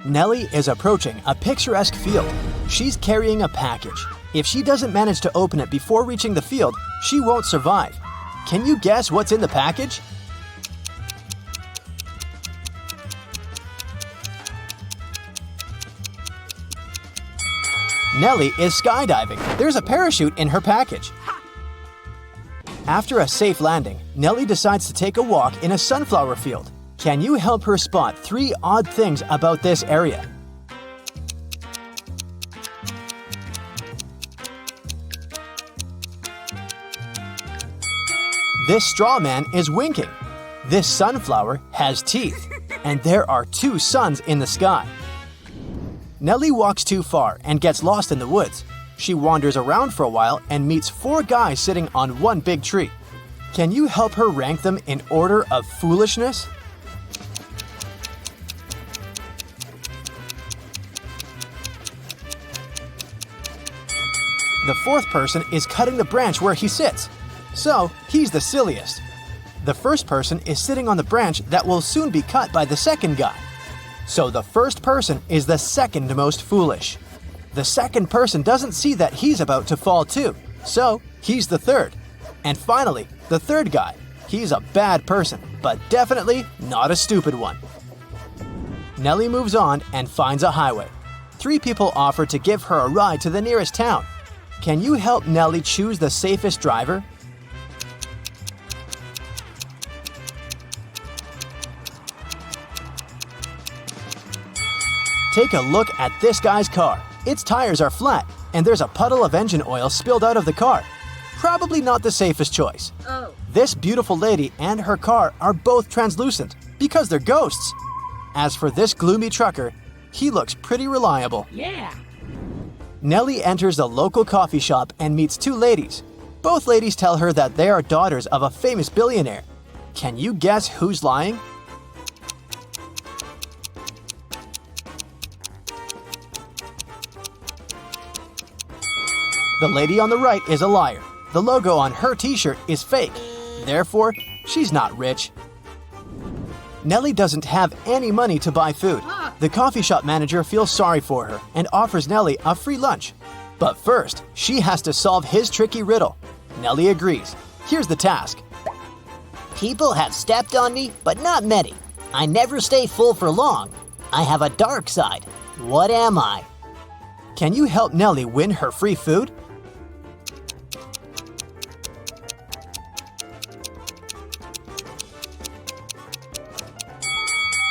Nellie is approaching a picturesque field. She's carrying a package. If she doesn't manage to open it before reaching the field, she won't survive. Can you guess what's in the package? Nellie is skydiving. There's a parachute in her package. After a safe landing, Nellie decides to take a walk in a sunflower field. Can you help her spot 3 odd things about this area? This straw man is winking. This sunflower has teeth, and there are 2 suns in the sky. Nellie walks too far and gets lost in the woods. She wanders around for a while and meets 4 guys sitting on one big tree. Can you help her rank them in order of foolishness? The 4th person is cutting the branch where he sits, so he's the silliest. The first person is sitting on the branch that will soon be cut by the second guy. So the first person is the second most foolish. The second person doesn't see that he's about to fall too, so he's the third. And finally, the third guy. He's a bad person, but definitely not a stupid one. Nellie moves on and finds a highway. 3 people offer to give her a ride to the nearest town. Can you help Nellie choose the safest driver? Take a look at this guy's car. Its tires are flat, and there's a puddle of engine oil spilled out of the car. Probably not the safest choice. This beautiful lady and her car are both translucent because they're ghosts. As for this gloomy trucker, he looks pretty reliable. Yeah. Nellie enters a local coffee shop and meets 2 ladies. Both ladies tell her that they are daughters of a famous billionaire. Can you guess who's lying? The lady on the right is a liar. The logo on her t-shirt is fake. Therefore, she's not rich. Nellie doesn't have any money to buy food. The coffee shop manager feels sorry for her and offers Nellie a free lunch. But first, she has to solve his tricky riddle. Nellie agrees. Here's the task. People have stepped on me, but not many. I never stay full for long. I have a dark side. What am I? Can you help Nellie win her free food?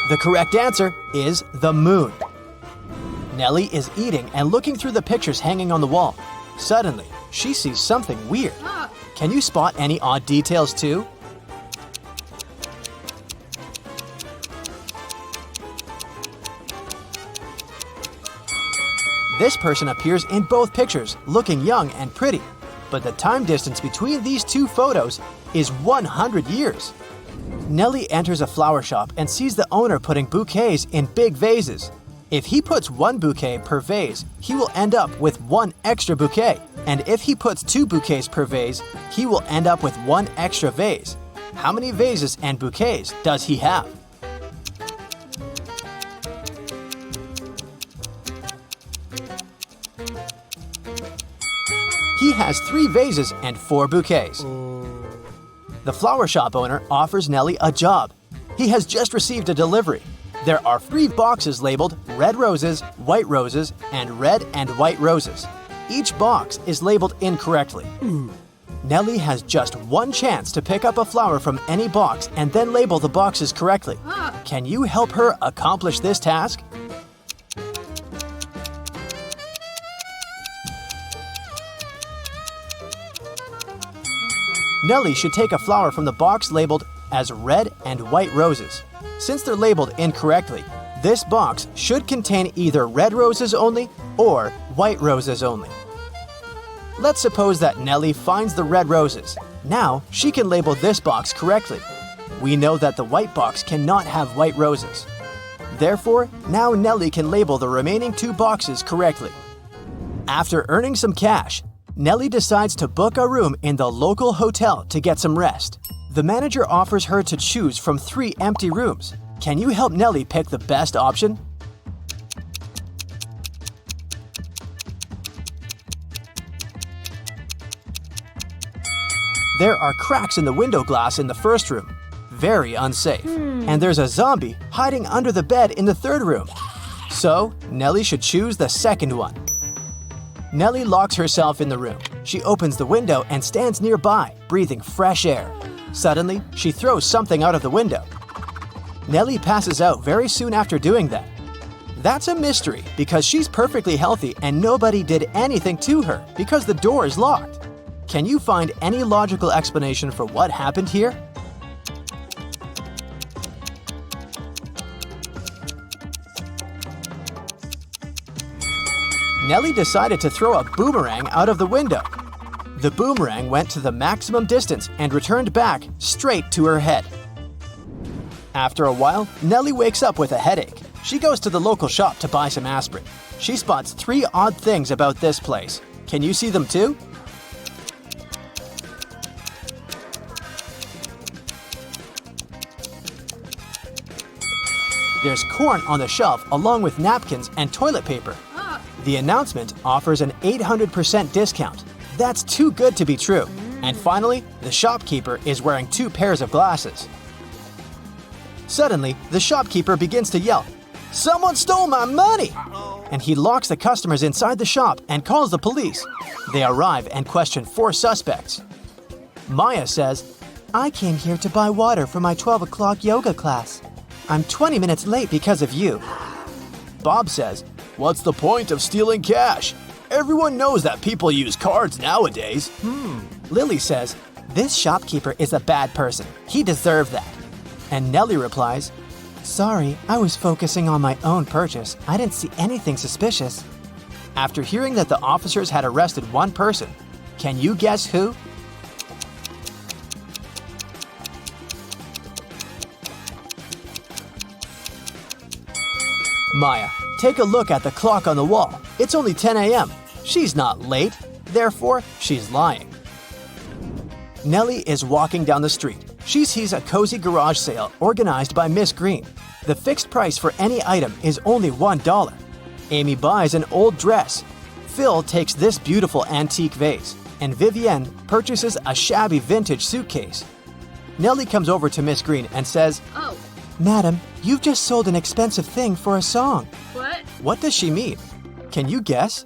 The correct answer is the moon. Nellie is eating and looking through the pictures hanging on the wall. Suddenly, she sees something weird. Can you spot any odd details too? This person appears in both pictures, looking young and pretty. But the time distance between these 2 photos is 100 years. Nellie enters a flower shop and sees the owner putting bouquets in big vases. If he puts 1 bouquet per vase, he will end up with 1 extra bouquet. And if he puts 2 bouquets per vase, he will end up with 1 extra vase. How many vases and bouquets does he have? He has 3 vases and 4 bouquets. The flower shop owner offers Nellie a job. He has just received a delivery. There are 3 boxes labeled red roses, white roses, and red and white roses. Each box is labeled incorrectly. Nellie has just 1 chance to pick up a flower from any box and then label the boxes correctly. Can you help her accomplish this task? Nellie should take a flower from the box labeled as red and white roses. Since they're labeled incorrectly, this box should contain either red roses only or white roses only. Let's suppose that Nellie finds the red roses. Now she can label this box correctly. We know that the white box cannot have white roses. Therefore, now Nellie can label the remaining 2 boxes correctly. After earning some cash, Nellie decides to book a room in the local hotel to get some rest. The manager offers her to choose from 3 empty rooms. Can you help Nellie pick the best option? There are cracks in the window glass in the first room. Very unsafe. And there's a zombie hiding under the bed in the third room. So, Nellie should choose the second one. Nellie locks herself in the room. She opens the window and stands nearby, breathing fresh air. Suddenly, she throws something out of the window. Nellie passes out very soon after doing that. That's a mystery because she's perfectly healthy and nobody did anything to her because the door is locked. Can you find any logical explanation for what happened here? Nellie decided to throw a boomerang out of the window. The boomerang went to the maximum distance and returned back straight to her head. After a while, Nellie wakes up with a headache. She goes to the local shop to buy some aspirin. She spots 3 odd things about this place. Can you see them too? There's corn on the shelf along with napkins and toilet paper. The announcement offers an 800% discount. That's too good to be true. And finally, the shopkeeper is wearing 2 pairs of glasses. Suddenly, the shopkeeper begins to yell, "Someone stole my money!" And he locks the customers inside the shop and calls the police. They arrive and question 4 suspects. Maya says, "I came here to buy water for my 12 o'clock yoga class. I'm 20 minutes late because of you." Bob says, "What's the point of stealing cash? Everyone knows that people use cards nowadays." Lily says, "This shopkeeper is a bad person. He deserved that." And Nellie replies, "Sorry, I was focusing on my own purchase. I didn't see anything suspicious." After hearing that the officers had arrested one person, can you guess who? Maya, take a look at the clock on the wall. It's only 10 a.m. She's not late, therefore she's lying. Nellie is walking down the street. She sees a cozy garage sale organized by Miss Green. The fixed price for any item is only $1. Amy buys an old dress. Phil takes this beautiful antique vase, and Vivienne purchases a shabby vintage suitcase. Nellie comes over to Miss Green and says, Oh, "Madam, you've just sold an expensive thing for a song." what? What does she mean? Can you guess?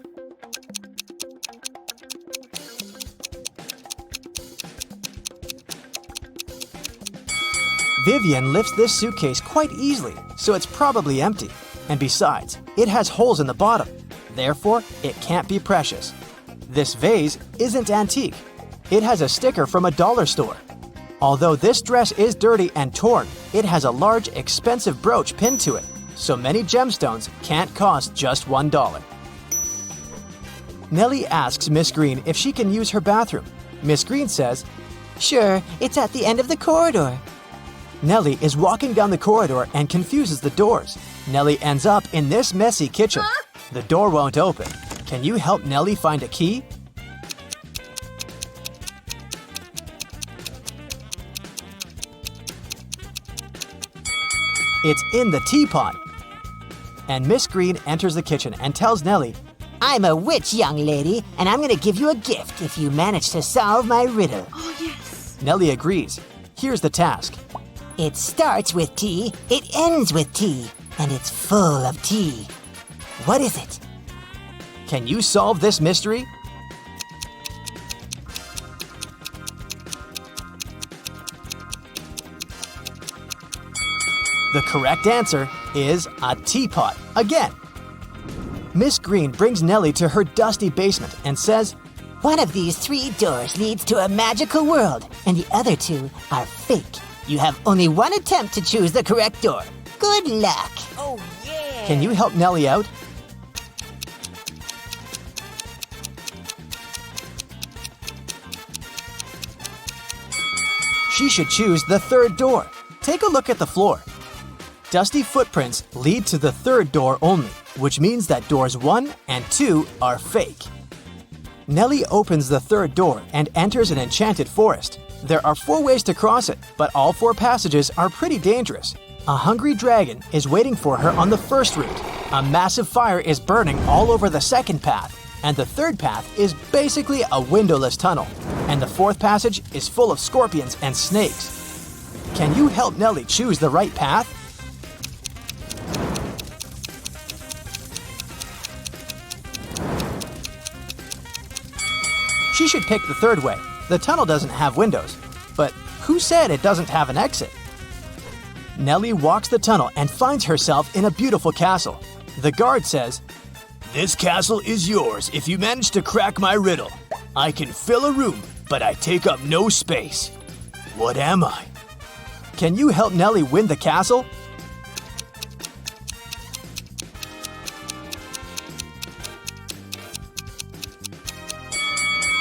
Vivienne lifts this suitcase quite easily, so it's probably empty. And besides, it has holes in the bottom. Therefore, it can't be precious. This vase isn't antique. It has a sticker from a dollar store. Although this dress is dirty and torn, it has a large, expensive brooch pinned to it. So many gemstones can't cost just $1. Nellie asks Miss Green if she can use her bathroom. Miss Green says, Sure, it's at the end of the corridor. Nellie is walking down the corridor and confuses the doors. Nellie ends up in this messy kitchen. The door won't open. Can you help Nellie find a key? It's in the teapot. And Miss Green enters the kitchen and tells Nellie, I'm a witch, young lady, and I'm gonna give you a gift if you manage to solve my riddle. Oh, yes. Nellie agrees. Here's the task. It starts with T, it ends with T, and it's full of tea. What is it? Can you solve this mystery? The correct answer is a teapot again. Miss Green brings Nellie to her dusty basement and says, One of these 3 doors leads to a magical world, and the other 2 are fake. You have only one attempt to choose the correct door. Good luck. Oh, yeah. Can you help Nellie out? She should choose the 3rd door. Take a look at the floor. Dusty footprints lead to the 3rd door only, which means that doors 1 and 2 are fake. Nellie opens the 3rd door and enters an enchanted forest. There are 4 ways to cross it, but all 4 passages are pretty dangerous. A hungry dragon is waiting for her on the first route. A massive fire is burning all over the second path, and the third path is basically a windowless tunnel. And the fourth passage is full of scorpions and snakes. Can you help Nellie choose the right path? She should pick the third way. The tunnel doesn't have windows. But who said it doesn't have an exit? Nellie walks the tunnel and finds herself in a beautiful castle. The guard says, "This castle is yours if you manage to crack my riddle. I can fill a room, but I take up no space. What am I?" Can you help Nellie win the castle?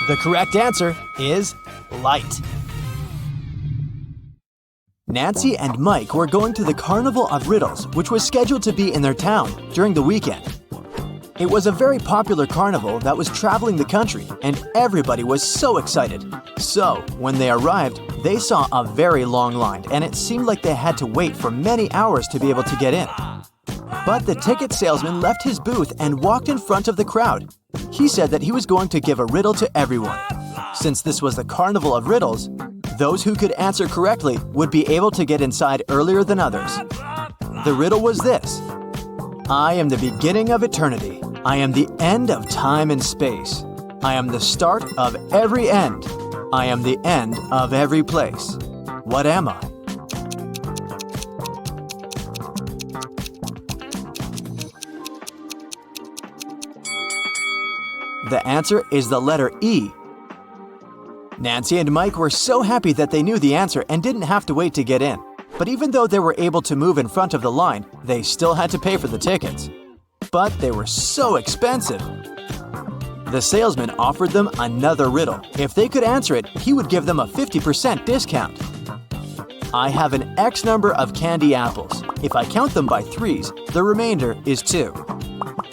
The correct answer is light. Nancy and Mike were going to the Carnival of Riddles, which was scheduled to be in their town during the weekend. It was a very popular carnival that was traveling the country, and everybody was so excited. So, when they arrived, they saw a very long line, and it seemed like they had to wait for many hours to be able to get in. But the ticket salesman left his booth and walked in front of the crowd. He said that he was going to give a riddle to everyone. Since this was the Carnival of Riddles, those who could answer correctly would be able to get inside earlier than others. The riddle was this: I am the beginning of eternity. I am the end of time and space. I am the start of every end. I am the end of every place. What am I? The answer is the letter E. Nancy and Mike were so happy that they knew the answer and didn't have to wait to get in. But even though they were able to move in front of the line, they still had to pay for the tickets. But they were so expensive. The salesman offered them another riddle. If they could answer it, he would give them a 50% discount. I have an X number of candy apples. If I count them by threes, the remainder is 2.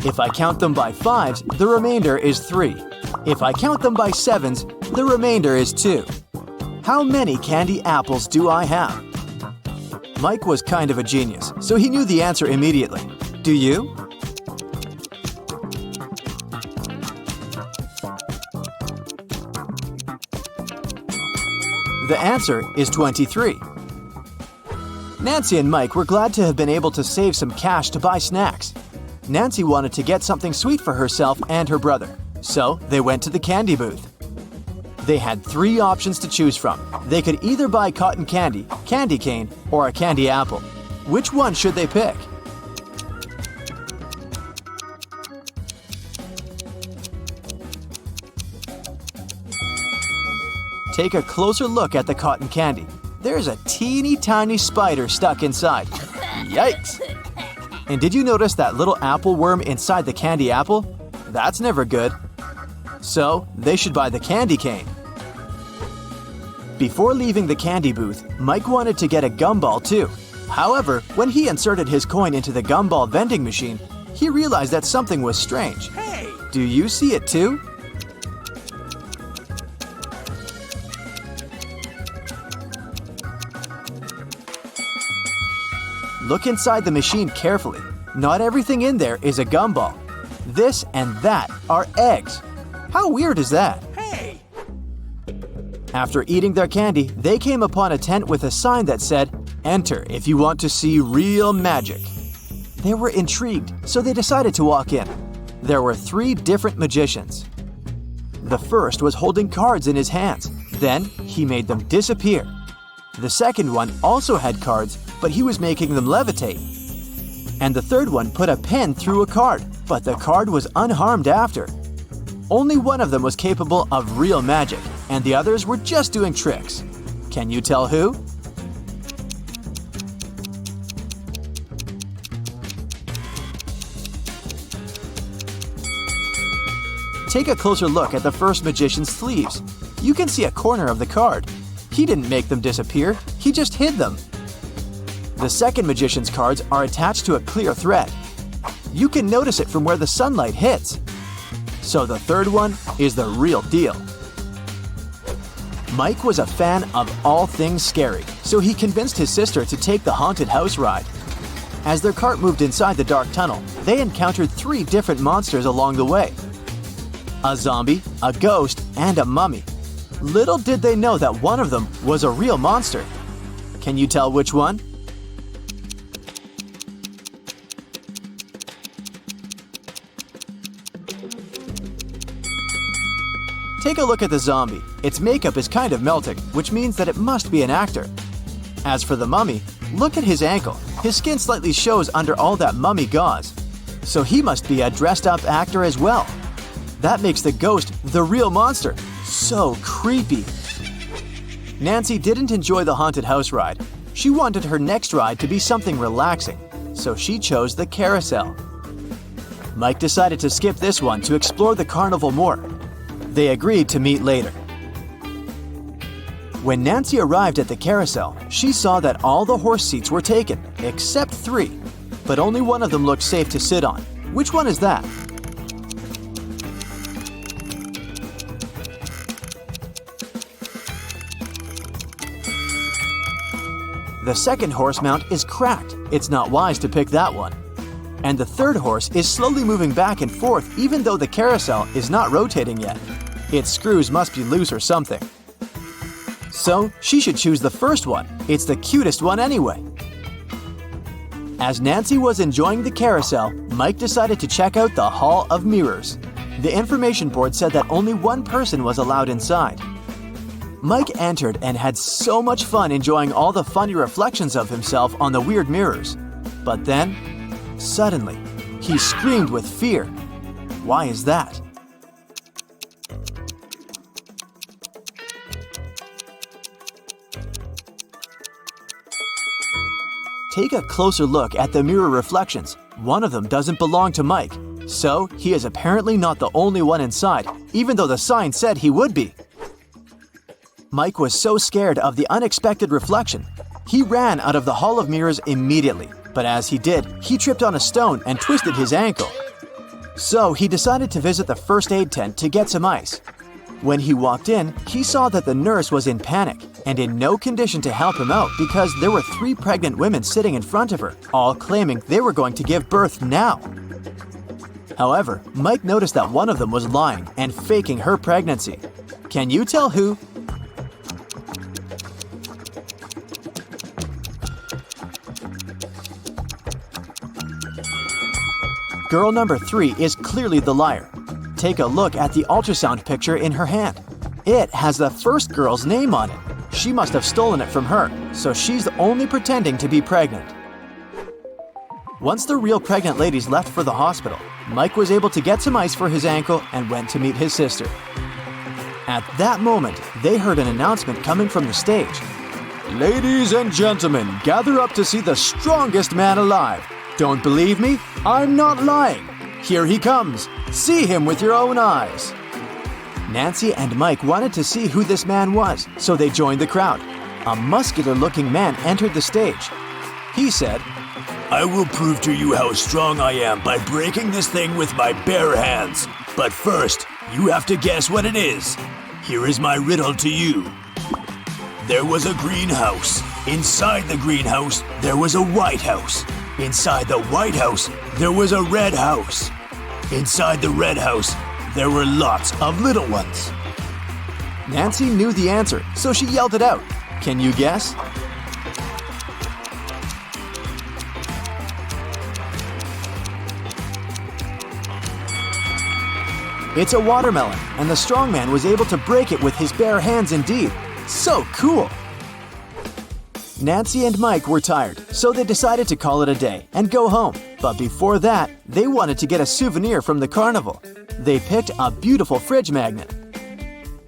If I count them by fives, the remainder is 3. If I count them by sevens, the remainder is 2. How many candy apples do I have? Mike was kind of a genius, so he knew the answer immediately. Do you? The answer is 23. Nancy and Mike were glad to have been able to save some cash to buy snacks. Nancy wanted to get something sweet for herself and her brother, so they went to the candy booth. They had 3 options to choose from. They could either buy cotton candy, candy cane, or a candy apple. Which one should they pick? Take a closer look at the cotton candy. There's a teeny tiny spider stuck inside. Yikes! And did you notice that little apple worm inside the candy apple? That's never good. So, they should buy the candy cane. Before leaving the candy booth, Mike wanted to get a gumball too. However, when he inserted his coin into the gumball vending machine, he realized that something was strange. Hey! Do you see it too? Look inside the machine carefully. Not everything in there is a gumball. This and that are eggs. How weird is that? Hey! After eating their candy, they came upon a tent with a sign that said, "Enter if you want to see real magic." They were intrigued, so they decided to walk in. There were 3 different magicians. The first was holding cards in his hands. Then he made them disappear. The second one also had cards, but he was making them levitate. And the third one put a pen through a card, but the card was unharmed after. Only one of them was capable of real magic, and the others were just doing tricks. Can you tell who? Take a closer look at the first magician's sleeves. You can see a corner of the card. He didn't make them disappear, he just hid them. The second magician's cards are attached to a clear thread. You can notice it from where the sunlight hits. So the third one is the real deal. Mike was a fan of all things scary, so he convinced his sister to take the haunted house ride. As their cart moved inside the dark tunnel, they encountered 3 different monsters along the way: a zombie, a ghost, and a mummy. Little did they know that one of them was a real monster. Can you tell which one? Take a look at the zombie. Its makeup is kind of melting, which means that it must be an actor. As for the mummy, look at his ankle. His skin slightly shows under all that mummy gauze. So he must be a dressed-up actor as well. That makes the ghost the real monster. So creepy. Nancy didn't enjoy the haunted house ride. She wanted her next ride to be something relaxing, so she chose the carousel. Mike decided to skip this one to explore the carnival more. They agreed to meet later. When Nancy arrived at the carousel, she saw that all the horse seats were taken, except 3. But only one of them looked safe to sit on. Which one is that? The second horse mount is cracked. It's not wise to pick that one. And the third horse is slowly moving back and forth even though the carousel is not rotating yet. Its screws must be loose or something. So she should choose the first one. It's the cutest one anyway. As Nancy was enjoying the carousel, Mike decided to check out the Hall of Mirrors. The information board said that only one person was allowed inside. Mike entered and had so much fun enjoying all the funny reflections of himself on the weird mirrors. But then, suddenly, he screamed with fear. Why is that? Take a closer look at the mirror reflections. One of them doesn't belong to Mike, so he is apparently not the only one inside, even though the sign said he would be. Mike was so scared of the unexpected reflection. He ran out of the Hall of Mirrors immediately, but as he did, he tripped on a stone and twisted his ankle. So he decided to visit the first aid tent to get some ice. When he walked in, he saw that the nurse was in panic and in no condition to help him out because there were 3 pregnant women sitting in front of her, all claiming they were going to give birth now. However, Mike noticed that one of them was lying and faking her pregnancy. Can you tell who? Girl number 3 is clearly the liar. Take a look at the ultrasound picture in her hand. It has the first girl's name on it. She must have stolen it from her, so she's only pretending to be pregnant. Once the real pregnant ladies left for the hospital, Mike was able to get some ice for his ankle and went to meet his sister. At that moment, they heard an announcement coming from the stage. Ladies and gentlemen, gather up to see the strongest man alive. Don't believe me? I'm not lying. Here he comes. See him with your own eyes. Nancy and Mike wanted to see who this man was, so they joined the crowd. A muscular-looking man entered the stage. He said, I will prove to you how strong I am by breaking this thing with my bare hands. But first, you have to guess what it is. Here is my riddle to you. There was a greenhouse. Inside the greenhouse, there was a white house. Inside the white house, there was a red house. Inside the red house, there were lots of little ones. Nancy knew the answer, so she yelled it out. Can you guess? It's a watermelon, and the strong man was able to break it with his bare hands indeed. So cool! Nancy and Mike were tired, so they decided to call it a day and go home. But before that, they wanted to get a souvenir from the carnival. They picked a beautiful fridge magnet.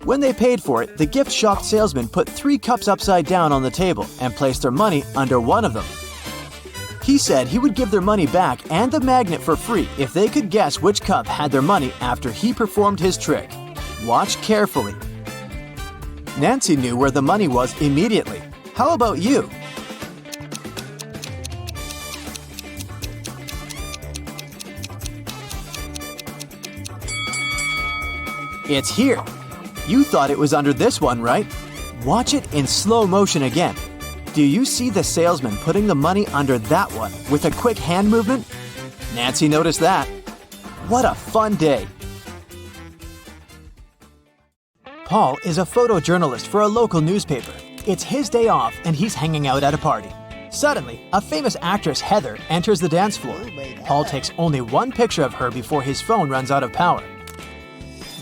When they paid for it, the gift shop salesman put 3 cups upside down on the table and placed their money under one of them. He said he would give their money back and the magnet for free if they could guess which cup had their money after he performed his trick. Watch carefully. Nancy knew where the money was immediately. How about you? It's here. You thought it was under this one, right? Watch it in slow motion again. Do you see the salesman putting the money under that one with a quick hand movement? Nancy noticed that. What a fun day. Paul is a photojournalist for a local newspaper. It's his day off and he's hanging out at a party. Suddenly, a famous actress, Heather, enters the dance floor. Paul takes only one picture of her before his phone runs out of power.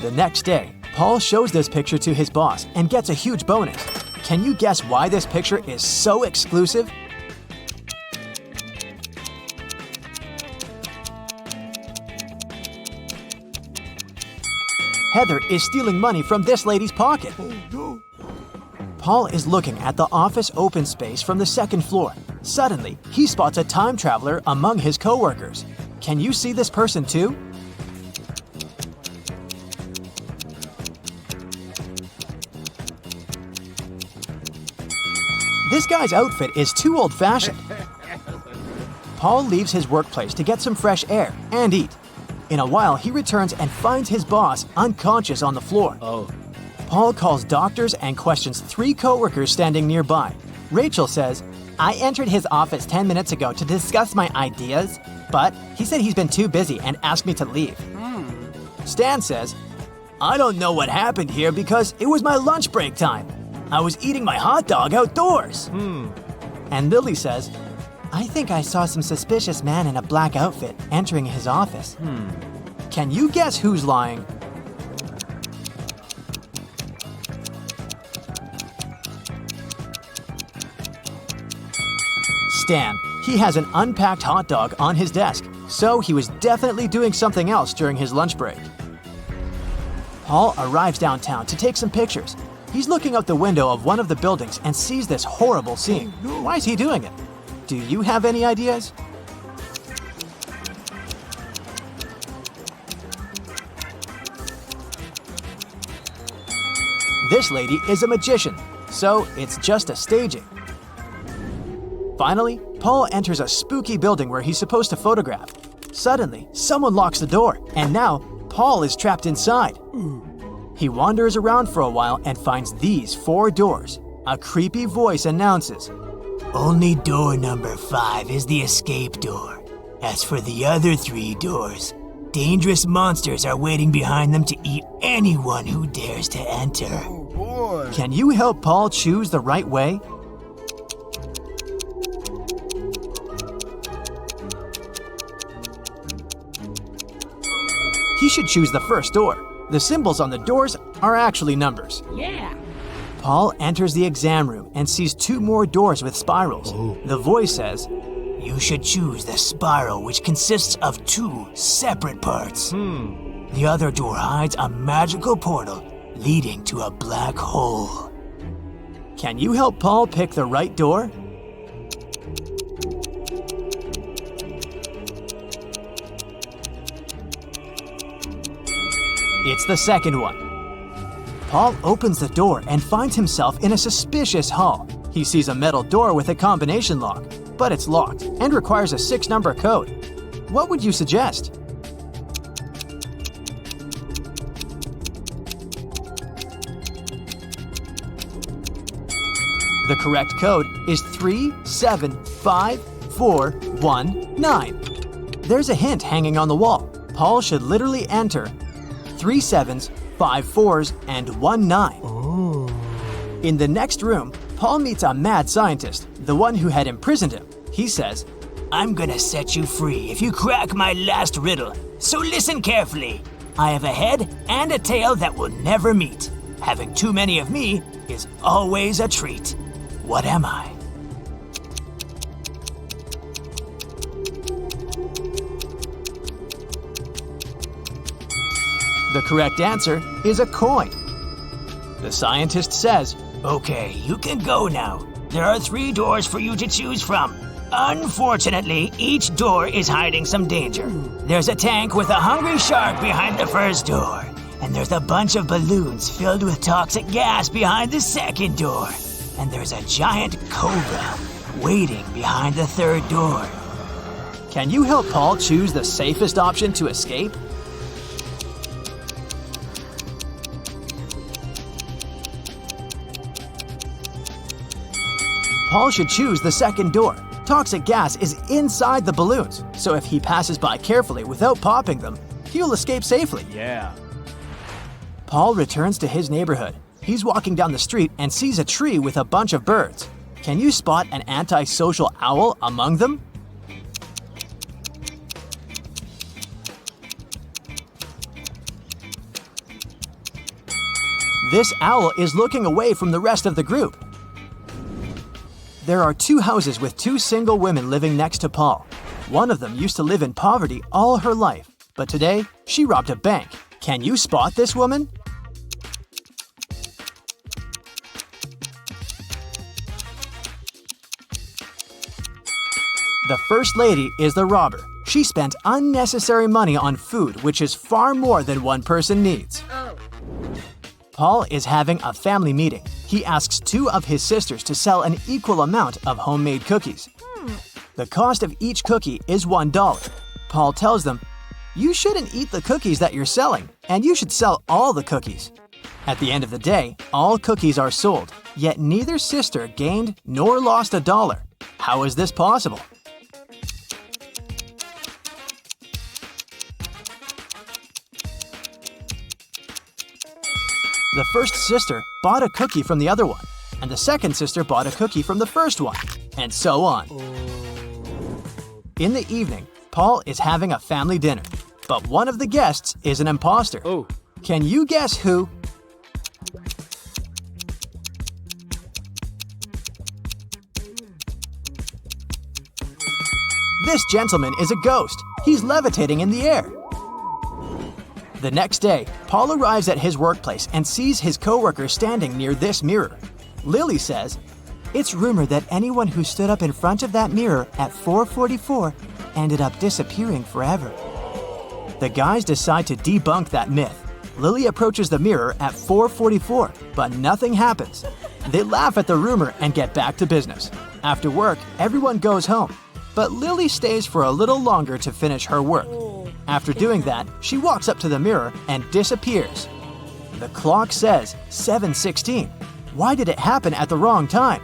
The next day, Paul shows this picture to his boss and gets a huge bonus. Can you guess why this picture is so exclusive? Heather is stealing money from this lady's pocket. Paul is looking at the office open space from the second floor. Suddenly, he spots a time traveler among his coworkers. Can you see this person too? This guy's outfit is too old-fashioned. Paul leaves his workplace to get some fresh air and eat. In a while, he returns and finds his boss unconscious on the floor. Paul calls doctors and questions 3 coworkers standing nearby. Rachel says, "I entered his office 10 minutes ago to discuss my ideas, but he said he's been too busy and asked me to leave." Stan says, "I don't know what happened here because it was my lunch break time. I was eating my hot dog outdoors." And Lily says, "I think I saw some suspicious man in a black outfit entering his office." Can you guess who's lying? Stan. He has an unpacked hot dog on his desk, so he was definitely doing something else during his lunch break. Paul arrives downtown to take some pictures. He's looking out the window of one of the buildings and sees this horrible scene. Why is he doing it? Do you have any ideas? This lady is a magician, so it's just a staging. Finally, Paul enters a spooky building where he's supposed to photograph. Suddenly, someone locks the door, and now Paul is trapped inside. He wanders around for a while and finds these 4 doors. A creepy voice announces, Only door number 5 is the escape door. As for the other 3 doors, dangerous monsters are waiting behind them to eat anyone who dares to enter. "Can you help Paul choose the right way?" He should choose the first door. The symbols on the doors are actually numbers. Paul enters the exam room and sees 2 more doors with spirals. The voice says, You should choose the spiral, which consists of 2 separate parts. The other door hides a magical portal leading to a black hole. "Can you help Paul pick the right door?" It's the second one. Paul opens the door and finds himself in a suspicious hall. He sees a metal door with a combination lock, but it's locked and requires a 6-number code. What would you suggest? The correct code is 375419. There's a hint hanging on the wall. Paul should literally enter 3 7s, 5 4s, and 1 9. In the next room, Paul meets a mad scientist, the one who had imprisoned him. He says, I'm gonna set you free if you crack my last riddle. So listen carefully. I have a head and a tail that will never meet. Having too many of me is always a treat. What am I? The correct answer is a coin. The scientist says, Okay, you can go now. There are 3 doors for you to choose from. Unfortunately, each door is hiding some danger. There's a tank with a hungry shark behind the first door. And there's a bunch of balloons filled with toxic gas behind the second door. And there's a giant cobra waiting behind the third door. Can you help Paul choose the safest option to escape? Paul should choose the second door. Toxic gas is inside the balloons, so if he passes by carefully without popping them, he'll escape safely. Paul returns to his neighborhood. He's walking down the street and sees a tree with a bunch of birds. Can you spot an antisocial owl among them? This owl is looking away from the rest of the group. There are 2 houses with 2 single women living next to Paul. One of them used to live in poverty all her life, but today she robbed a bank. Can you spot this woman? The first lady is the robber. She spent unnecessary money on food, which is far more than one person needs. Paul is having a family meeting. He asks 2 of his sisters to sell an equal amount of homemade cookies. The cost of each cookie is $1. Paul tells them, "You shouldn't eat the cookies that you're selling, and you should sell all the cookies." At the end of the day, all cookies are sold, yet neither sister gained nor lost $1. How is this possible? The first sister bought a cookie from the other one, and the second sister bought a cookie from the first one, and so on. In the evening, Paul is having a family dinner, but one of the guests is an imposter. Can you guess who? This gentleman is a ghost. He's levitating in the air. The next day, Paul arrives at his workplace and sees his coworker standing near this mirror. Lily says, "It's rumored that anyone who stood up in front of that mirror at 4:44 ended up disappearing forever." The guys decide to debunk that myth. Lily approaches the mirror at 4:44, but nothing happens. They laugh at the rumor and get back to business. After work, everyone goes home, but Lily stays for a little longer to finish her work. After doing that, she walks up to the mirror and disappears. The clock says 7:16. Why did it happen at the wrong time?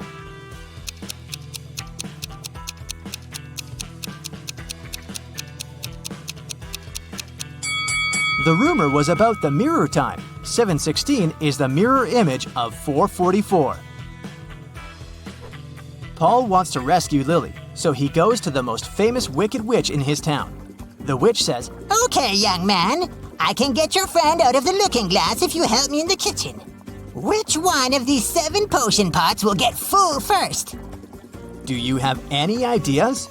The rumor was about the mirror time. 7:16 is the mirror image of 4:44. Paul wants to rescue Lily, so he goes to the most famous wicked witch in his town. The witch says, Okay, young man. I can get your friend out of the looking glass if you help me in the kitchen. Which one of these 7 potion pots will get full first? "Do you have any ideas?"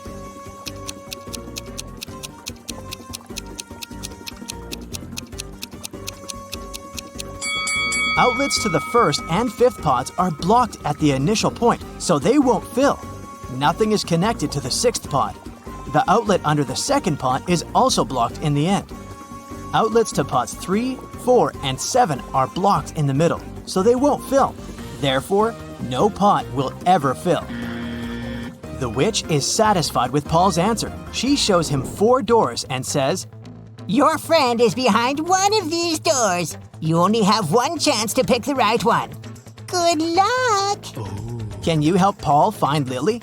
Outlets to the first and fifth pots are blocked at the initial point, so they won't fill. Nothing is connected to the sixth pot. The outlet under the second pot is also blocked in the end. Outlets to pots 3, 4, and 7 are blocked in the middle, so they won't fill. Therefore, no pot will ever fill. The witch is satisfied with Paul's answer. She shows him 4 doors and says, Your friend is behind one of these doors. You only have one chance to pick the right one. Good luck! "Can you help Paul find Lily?"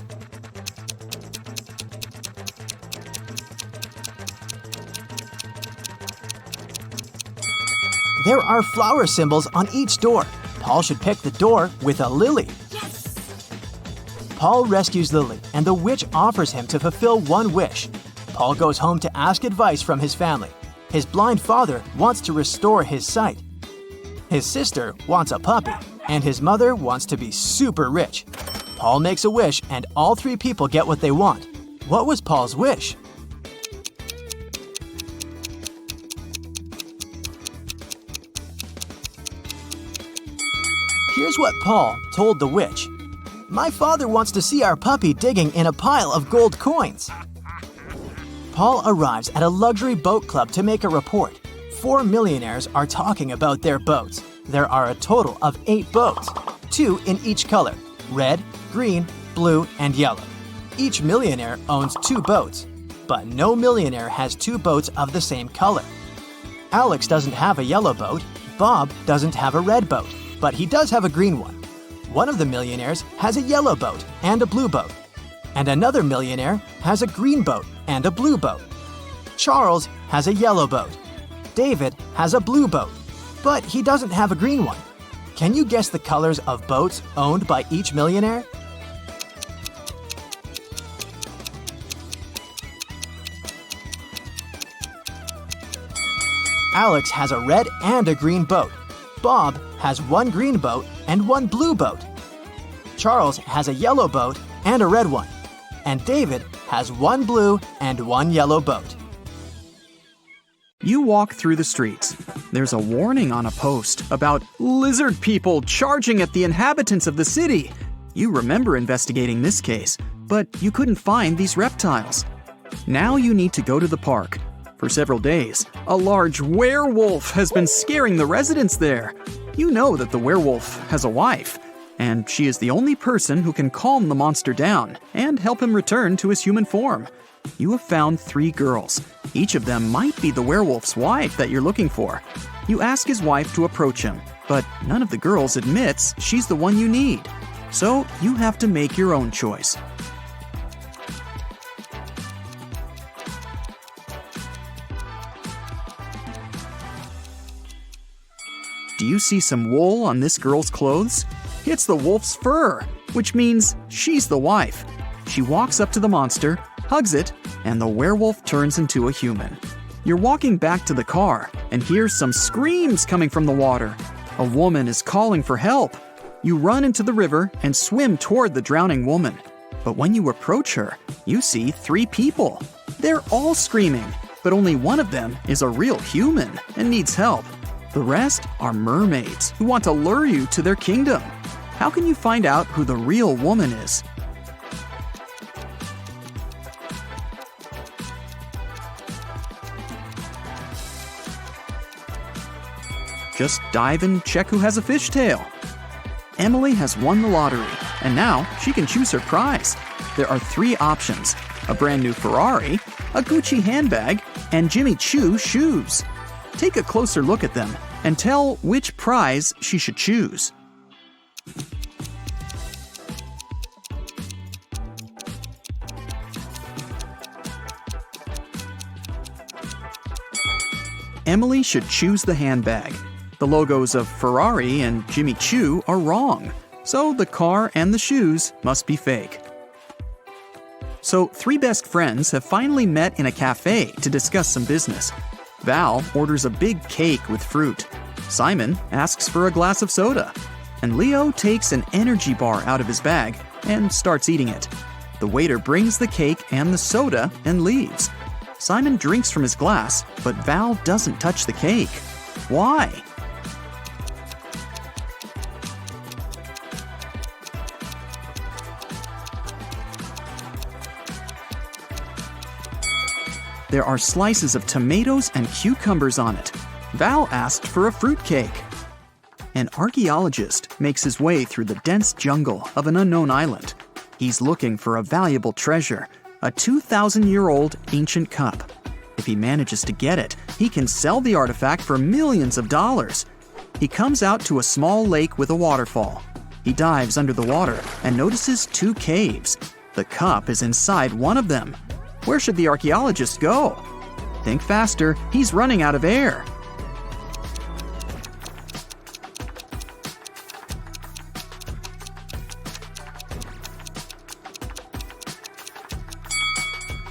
There are flower symbols on each door. Paul should pick the door with a lily. Yes! Paul rescues Lily, and the witch offers him to fulfill one wish. Paul goes home to ask advice from his family. His blind father wants to restore his sight. His sister wants a puppy, and his mother wants to be super rich. Paul makes a wish, and all 3 people get what they want. What was Paul's wish? Here's what Paul told the witch. "My father wants to see our puppy digging in a pile of gold coins." Paul arrives at a luxury boat club to make a report. 4 millionaires are talking about their boats. There are a total of 8 boats, 2 in each color, red, green, blue, and yellow. Each millionaire owns 2 boats, but no millionaire has 2 boats of the same color. Alex doesn't have a yellow boat, Bob doesn't have a red boat, but he does have a green one. One of the millionaires has a yellow boat and a blue boat, and another millionaire has a green boat and a blue boat. Charles has a yellow boat. David has a blue boat, but he doesn't have a green one. Can you guess the colors of boats owned by each millionaire? Alex has a red and a green boat. Bob has one green boat and one blue boat. Charles has a yellow boat and a red one. And David has one blue and one yellow boat. You walk through the streets. There's a warning on a post about lizard people charging at the inhabitants of the city. You remember investigating this case, but you couldn't find these reptiles. Now you need to go to the park. For several days, a large werewolf has been scaring the residents there. You know that the werewolf has a wife, and she is the only person who can calm the monster down and help him return to his human form. You have found 3 girls. Each of them might be the werewolf's wife that you're looking for. You ask his wife to approach him, but none of the girls admits she's the one you need. So you have to make your own choice. Do you see some wool on this girl's clothes? It's the wolf's fur, which means she's the wife. She walks up to the monster, hugs it, and the werewolf turns into a human. You're walking back to the car and hear some screams coming from the water. A woman is calling for help. You run into the river and swim toward the drowning woman. But when you approach her, you see 3 people. They're all screaming, but only one of them is a real human and needs help. The rest are mermaids who want to lure you to their kingdom. How can you find out who the real woman is? Just dive and check who has a fishtail. Emily has won the lottery, and now she can choose her prize. There are 3 options: a brand new Ferrari, a Gucci handbag, and Jimmy Choo shoes. Take a closer look at them and tell which prize she should choose. Emily should choose the handbag. The logos of Ferrari and Jimmy Choo are wrong, so the car and the shoes must be fake. So 3 best friends have finally met in a cafe to discuss some business. Val orders a big cake with fruit. Simon asks for a glass of soda. And Leo takes an energy bar out of his bag and starts eating it. The waiter brings the cake and the soda and leaves. Simon drinks from his glass, but Val doesn't touch the cake. Why? There are slices of tomatoes and cucumbers on it. Val asked for a fruitcake. An archaeologist makes his way through the dense jungle of an unknown island. He's looking for a valuable treasure, a 2,000-year-old ancient cup. If he manages to get it, he can sell the artifact for millions of dollars. He comes out to a small lake with a waterfall. He dives under the water and notices 2 caves. The cup is inside one of them. Where should the archaeologist go? Think faster, he's running out of air.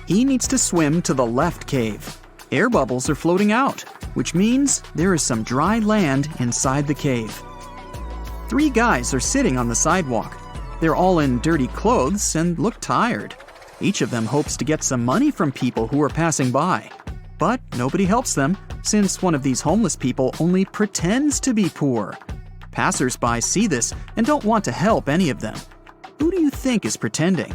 He needs to swim to the left cave. Air bubbles are floating out, which means there is some dry land inside the cave. 3 guys are sitting on the sidewalk. They're all in dirty clothes and look tired. Each of them hopes to get some money from people who are passing by. But nobody helps them, since one of these homeless people only pretends to be poor. Passers-by see this and don't want to help any of them. Who do you think is pretending?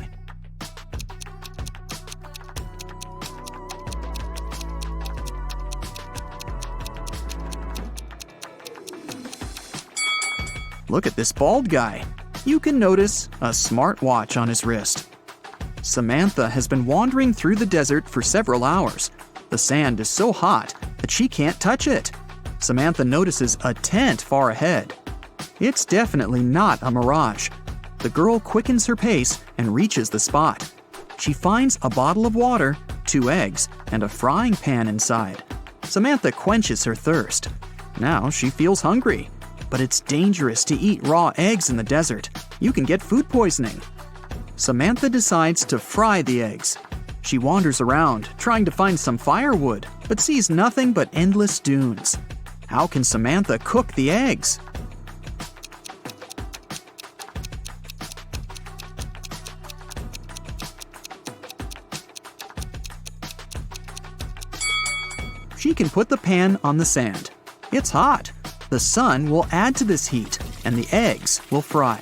Look at this bald guy. You can notice a smartwatch on his wrist. Samantha has been wandering through the desert for several hours. The sand is so hot that she can't touch it. Samantha notices a tent far ahead. It's definitely not a mirage. The girl quickens her pace and reaches the spot. She finds a bottle of water, 2 eggs, and a frying pan inside. Samantha quenches her thirst. Now she feels hungry. But it's dangerous to eat raw eggs in the desert. You can get food poisoning. Samantha decides to fry the eggs. She wanders around, trying to find some firewood, but sees nothing but endless dunes. How can Samantha cook the eggs? She can put the pan on the sand. It's hot. The sun will add to this heat, and the eggs will fry.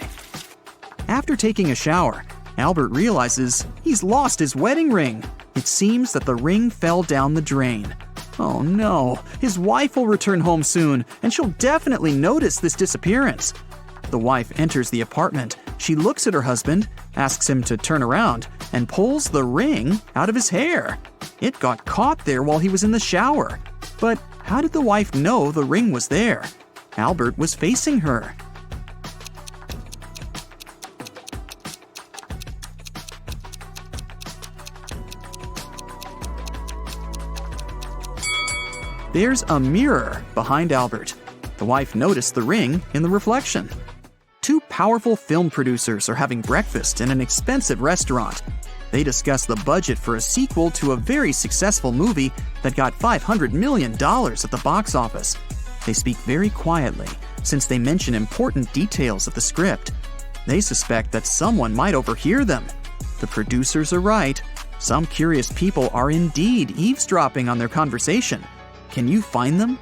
After taking a shower, Albert realizes he's lost his wedding ring. It seems that the ring fell down the drain. Oh no, his wife will return home soon, and she'll definitely notice this disappearance. The wife enters the apartment. She looks at her husband, asks him to turn around, and pulls the ring out of his hair. It got caught there while he was in the shower. But how did the wife know the ring was there? Albert was facing her. There's a mirror behind Albert. The wife noticed the ring in the reflection. Two powerful film producers are having breakfast in an expensive restaurant. They discuss the budget for a sequel to a very successful movie that got $500 million at the box office. They speak very quietly, since they mention important details of the script. They suspect that someone might overhear them. The producers are right. Some curious people are indeed eavesdropping on their conversation. Can you find them?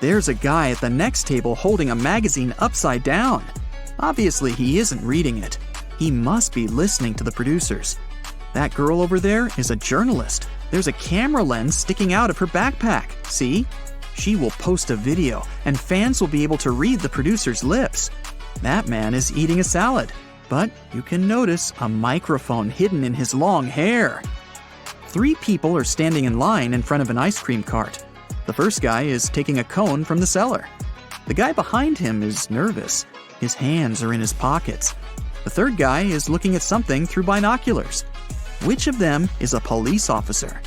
There's a guy at the next table holding a magazine upside down. Obviously, he isn't reading it. He must be listening to the producers. That girl over there is a journalist. There's a camera lens sticking out of her backpack. See? She will post a video, and fans will be able to read the producer's lips. That man is eating a salad, but you can notice a microphone hidden in his long hair. 3 people are standing in line in front of an ice cream cart. The first guy is taking a cone from the seller. The guy behind him is nervous. His hands are in his pockets. The third guy is looking at something through binoculars. Which of them is a police officer?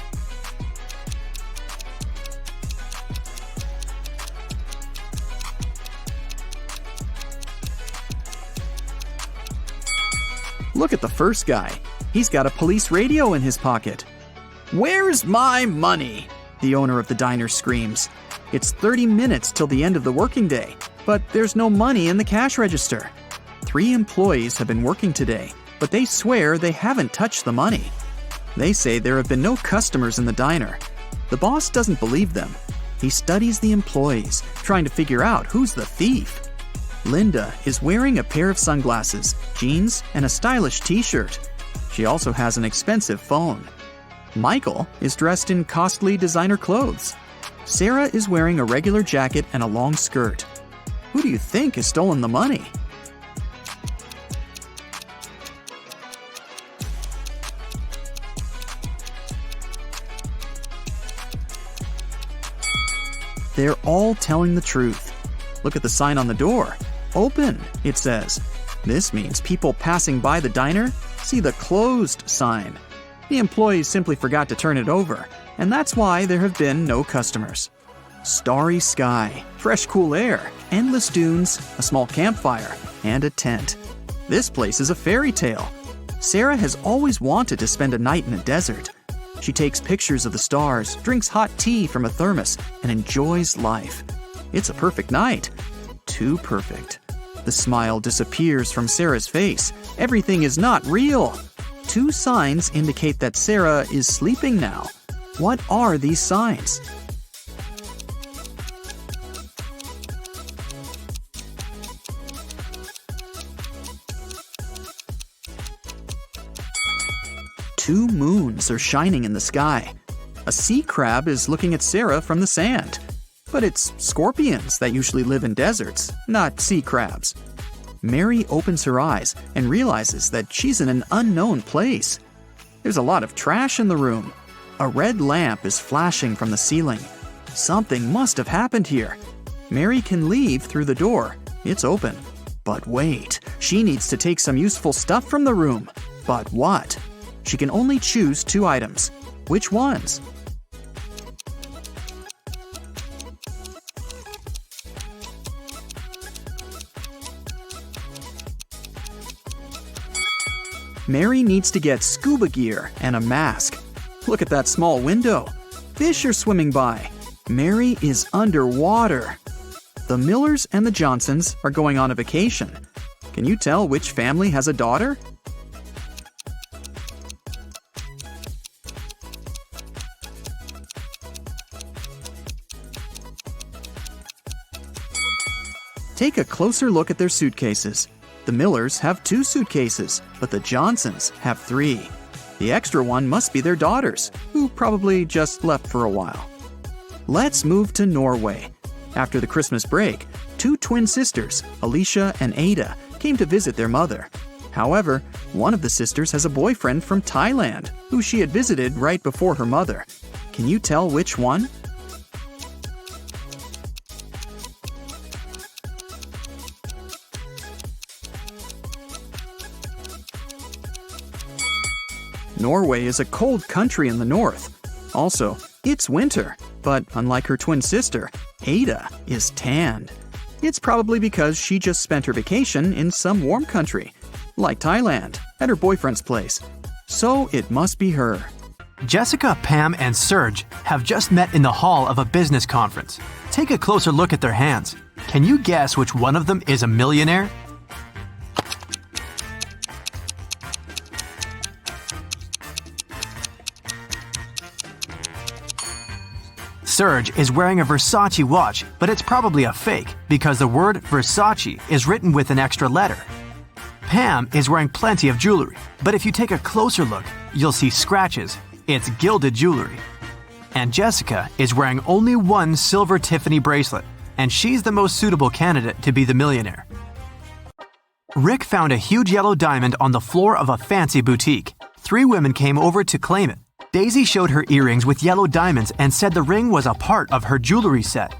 Look at the first guy. He's got a police radio in his pocket. "Where's my money?" the owner of the diner screams. It's 30 minutes till the end of the working day, but there's no money in the cash register. 3 employees have been working today, but they swear they haven't touched the money. They say there have been no customers in the diner. The boss doesn't believe them. He studies the employees, trying to figure out who's the thief. Linda is wearing a pair of sunglasses, jeans, and a stylish t-shirt. She also has an expensive phone. Michael is dressed in costly designer clothes. Sarah is wearing a regular jacket and a long skirt. Who do you think has stolen the money? They're all telling the truth. Look at the sign on the door. Open, it says. This means people passing by the diner see the closed sign. The employees simply forgot to turn it over, and that's why there have been no customers. Starry sky, fresh cool air, endless dunes, a small campfire, and a tent. This place is a fairy tale. Sarah has always wanted to spend a night in a desert. She takes pictures of the stars, drinks hot tea from a thermos, and enjoys life. It's a perfect night. Too perfect. The smile disappears from Sarah's face. Everything is not real. 2 signs indicate that Sarah is sleeping now. What are these signs? Two moons are shining in the sky. A sea crab is looking at Sarah from the sand. But it's scorpions that usually live in deserts, not sea crabs. Mary opens her eyes and realizes that she's in an unknown place. There's a lot of trash in the room. A red lamp is flashing from the ceiling. Something must have happened here. Mary can leave through the door. It's open. But wait, She needs to take some useful stuff from the room. But what? She can only choose 2 items. Which ones? Mary needs to get scuba gear and a mask. Look at that small window. Fish are swimming by. Mary is underwater. The Millers and the Johnsons are going on a vacation. Can you tell which family has a daughter? Take a closer look at their suitcases. The Millers have 2 suitcases, but the Johnsons have 3. The extra one must be their daughters, who probably just left for a while. Let's move to Norway. After the Christmas break, 2 twin sisters, Alicia and Ada, came to visit their mother. However, one of the sisters has a boyfriend from Thailand, who she had visited right before her mother. Can you tell which one? Norway is a cold country in the north. Also, it's winter, but unlike her twin sister, Ada is tanned. It's probably because she just spent her vacation in some warm country, like Thailand, at her boyfriend's place. So it must be her. Jessica, Pam, and Serge have just met in the hall of a business conference. Take a closer look at their hands. Can you guess which one of them is a millionaire? Serge is wearing a Versace watch, but it's probably a fake because the word Versace is written with an extra letter. Pam is wearing plenty of jewelry, but if you take a closer look, you'll see scratches. It's gilded jewelry. And Jessica is wearing only one silver Tiffany bracelet, and she's the most suitable candidate to be the millionaire. Rick found a huge yellow diamond on the floor of a fancy boutique. 3 women came over to claim it. Daisy showed her earrings with yellow diamonds and said the ring was a part of her jewelry set.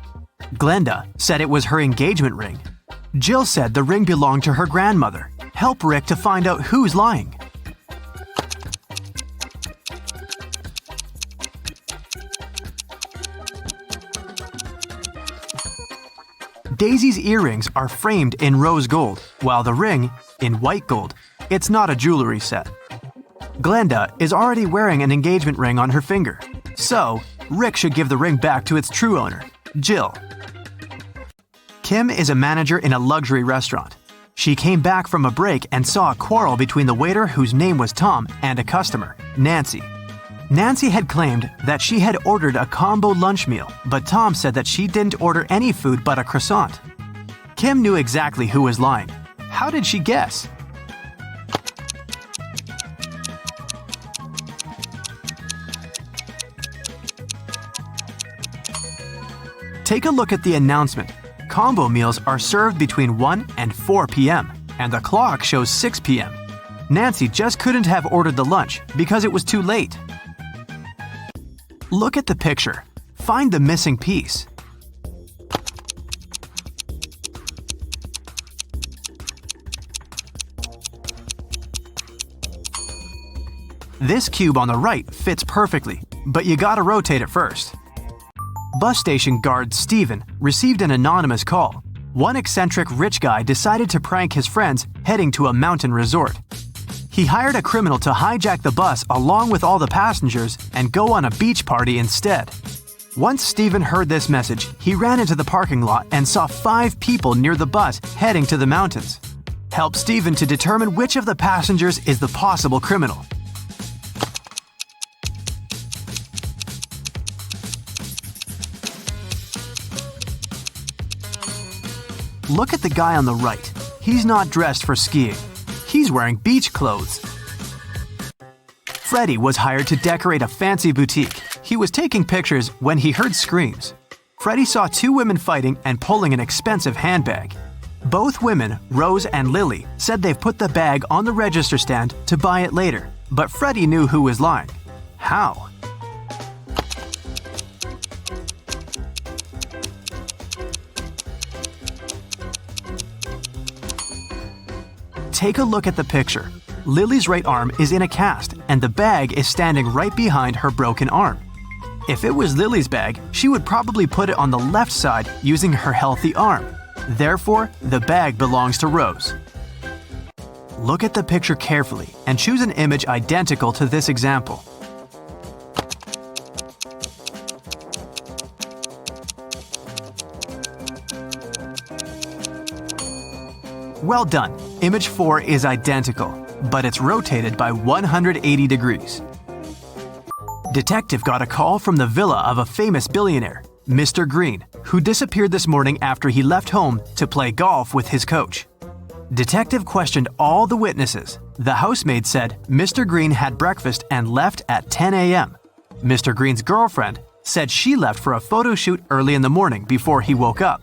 Glenda said it was her engagement ring. Jill said the ring belonged to her grandmother. Help Rick to find out who's lying. Daisy's earrings are framed in rose gold, while the ring in white gold. It's not a jewelry set. Glenda is already wearing an engagement ring on her finger, so Rick should give the ring back to its true owner, Jill. Kim is a manager in a luxury restaurant. She came back from a break and saw a quarrel between the waiter, whose name was Tom, and a customer, Nancy. Nancy had claimed that she had ordered a combo lunch meal, but Tom said that she didn't order any food but a croissant. Kim knew exactly who was lying. How did she guess? Take a look at the announcement. Combo meals are served between 1 and 4 p.m., and the clock shows 6 p.m. Nancy just couldn't have ordered the lunch because it was too late. Look at the picture. Find the missing piece. This cube on the right fits perfectly, but you gotta rotate it first. Bus station guard Steven received an anonymous call. One eccentric rich guy decided to prank his friends heading to a mountain resort. He hired a criminal to hijack the bus along with all the passengers and go on a beach party instead. Once Steven heard this message, he ran into the parking lot and saw 5 people near the bus heading to the mountains. Help Steven to determine which of the passengers is the possible criminal. Look at the guy on the right. He's not dressed for skiing. He's wearing beach clothes. Freddie was hired to decorate a fancy boutique. He was taking pictures when he heard screams. Freddie saw 2 women fighting and pulling an expensive handbag. Both women, Rose and Lily, said they've put the bag on the register stand to buy it later, but Freddie knew who was lying. How? Take a look at the picture. Lily's right arm is in a cast, and the bag is standing right behind her broken arm. If it was Lily's bag, she would probably put it on the left side using her healthy arm. Therefore, the bag belongs to Rose. Look at the picture carefully and choose an image identical to this example. Well done. Image 4 is identical, but it's rotated by 180 degrees. Detective got a call from the villa of a famous billionaire, Mr. Green, who disappeared this morning after he left home to play golf with his coach. Detective questioned all the witnesses. The housemaid said Mr. Green had breakfast and left at 10 a.m. Mr. Green's girlfriend said she left for a photo shoot early in the morning before he woke up.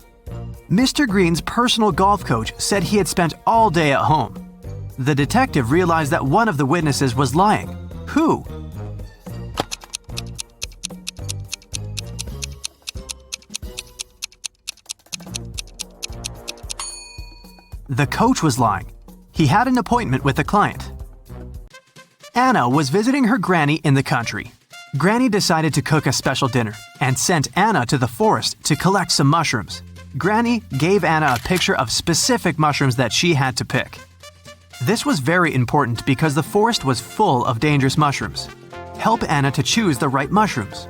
Mr. Green's personal golf coach said he had spent all day at home. The detective realized that one of the witnesses was lying. Who? The coach was lying. He had an appointment with a client. Anna was visiting her granny in the country. Granny decided to cook a special dinner and sent Anna to the forest to collect some mushrooms. Granny gave Anna a picture of specific mushrooms that she had to pick. This was very important because the forest was full of dangerous mushrooms. Help Anna to choose the right mushrooms.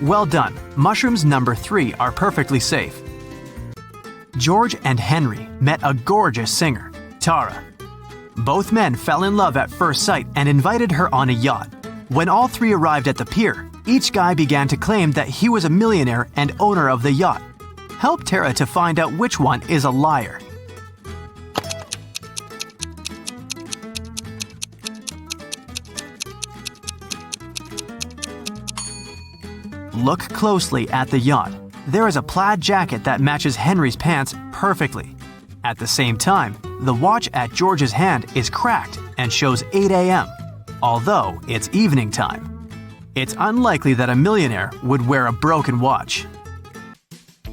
Well done. Mushrooms number 3 are perfectly safe. George and Henry met a gorgeous singer, Tara. Both men fell in love at first sight and invited her on a yacht. When all three arrived at the pier, each guy began to claim that he was a millionaire and owner of the yacht. Help Tara to find out which one is a liar. Look closely at the yacht. There is a plaid jacket that matches Henry's pants perfectly. At the same time, the watch at George's hand is cracked and shows 8 a.m., although it's evening time. It's unlikely that a millionaire would wear a broken watch.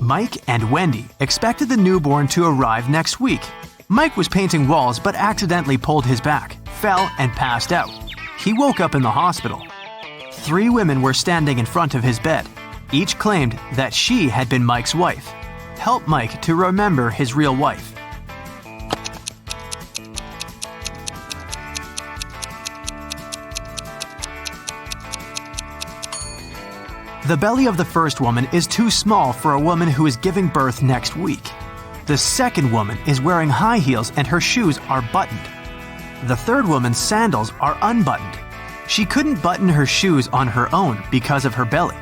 Mike and Wendy expected the newborn to arrive next week. Mike was painting walls but accidentally pulled his back, fell, and passed out. He woke up in the hospital. 3 women were standing in front of his bed. Each claimed that she had been Mike's wife. Help Mike to remember his real wife. The belly of the first woman is too small for a woman who is giving birth next week. The second woman is wearing high heels and her shoes are buttoned. The third woman's sandals are unbuttoned. She couldn't button her shoes on her own because of her belly.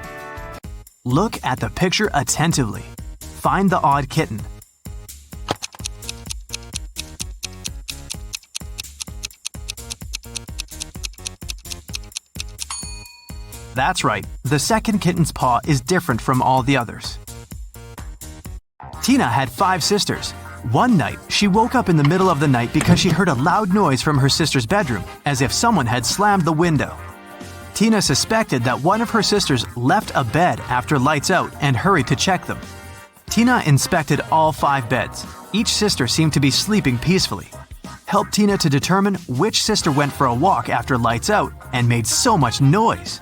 Look at the picture attentively. Find the odd kitten. That's right, the second kitten's paw is different from all the others. Tina had 5 sisters. One night, she woke up in the middle of the night because she heard a loud noise from her sister's bedroom, as if someone had slammed the window. Tina suspected that one of her sisters left a bed after lights out and hurried to check them. Tina inspected all 5 beds. Each sister seemed to be sleeping peacefully. Help Tina to determine which sister went for a walk after lights out and made so much noise.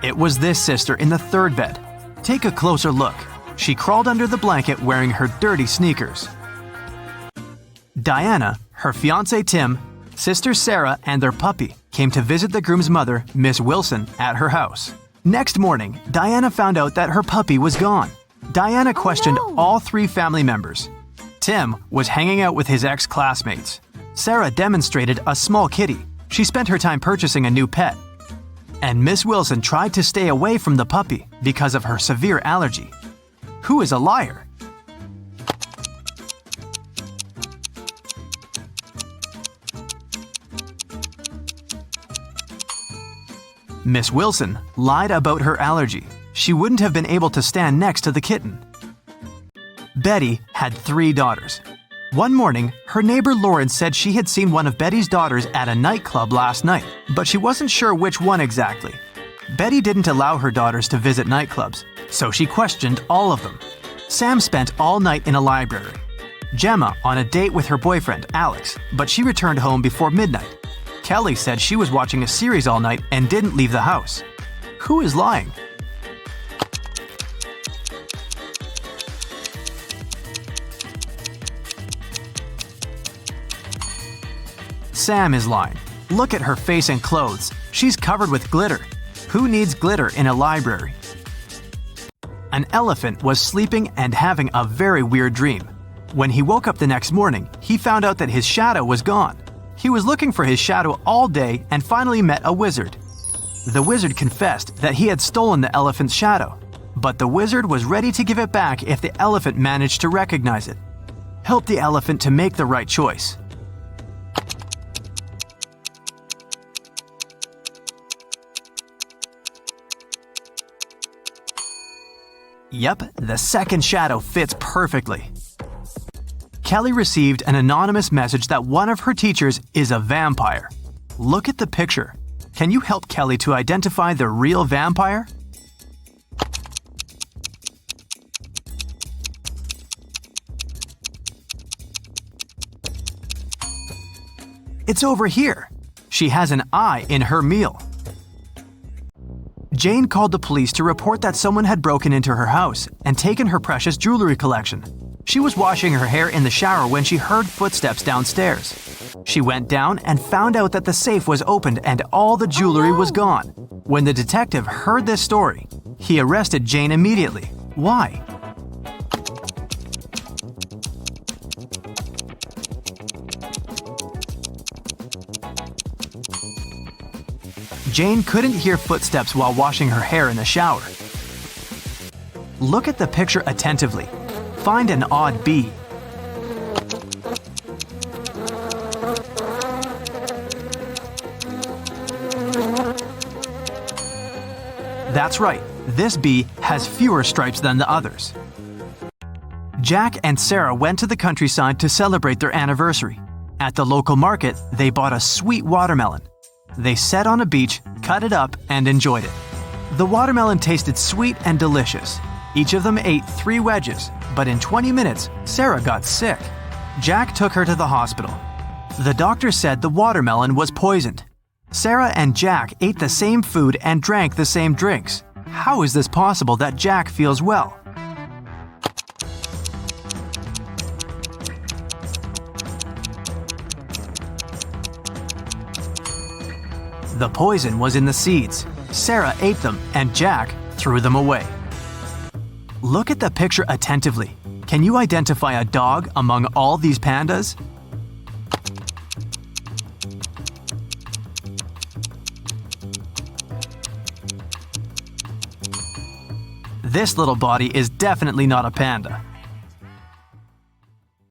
It was this sister in the 3rd bed. Take a closer look. She crawled under the blanket wearing her dirty sneakers. Diana, her fiancé Tim, sister Sarah, and their puppy came to visit the groom's mother, Miss Wilson, at her house. Next morning, Diana found out that her puppy was gone. Diana questioned all 3 family members. Tim was hanging out with his ex-classmates. Sarah demonstrated a small kitty. She spent her time purchasing a new pet. And Miss Wilson tried to stay away from the puppy because of her severe allergy. Who is a liar? Miss Wilson lied about her allergy. She wouldn't have been able to stand next to the kitten. Betty had 3 daughters. One morning, her neighbor Lauren said she had seen one of Betty's daughters at a nightclub last night, but she wasn't sure which one exactly. Betty didn't allow her daughters to visit nightclubs, so she questioned all of them. Sam spent all night in a library. Gemma on a date with her boyfriend, Alex, but she returned home before midnight. Kelly said she was watching a series all night and didn't leave the house. Who is lying? Sam is lying. Look at her face and clothes. She's covered with glitter. Who needs glitter in a library? An elephant was sleeping and having a very weird dream. When he woke up the next morning, he found out that his shadow was gone. He was looking for his shadow all day and finally met a wizard. The wizard confessed that he had stolen the elephant's shadow, but the wizard was ready to give it back if the elephant managed to recognize it. Help the elephant to make the right choice. Yep, the second shadow fits perfectly. Kelly received an anonymous message that one of her teachers is a vampire. Look at the picture. Can you help Kelly to identify the real vampire? It's over here. She has an eye in her meal. Jane called the police to report that someone had broken into her house and taken her precious jewelry collection. She was washing her hair in the shower when she heard footsteps downstairs. She went down and found out that the safe was opened and all the jewelry was gone. When the detective heard this story, he arrested Jane immediately. Why? Jane couldn't hear footsteps while washing her hair in the shower. Look at the picture attentively. Find an odd bee. That's right, this bee has fewer stripes than the others. Jack and Sarah went to the countryside to celebrate their anniversary. At the local market, they bought a sweet watermelon. They sat on a beach, cut it up, and enjoyed it. The watermelon tasted sweet and delicious. Each of them ate 3 wedges, but in 20 minutes, Sarah got sick. Jack took her to the hospital. The doctor said the watermelon was poisoned. Sarah and Jack ate the same food and drank the same drinks. How is this possible that Jack feels well? The poison was in the seeds. Sarah ate them and Jack threw them away. Look at the picture attentively. Can you identify a dog among all these pandas? This little body is definitely not a panda.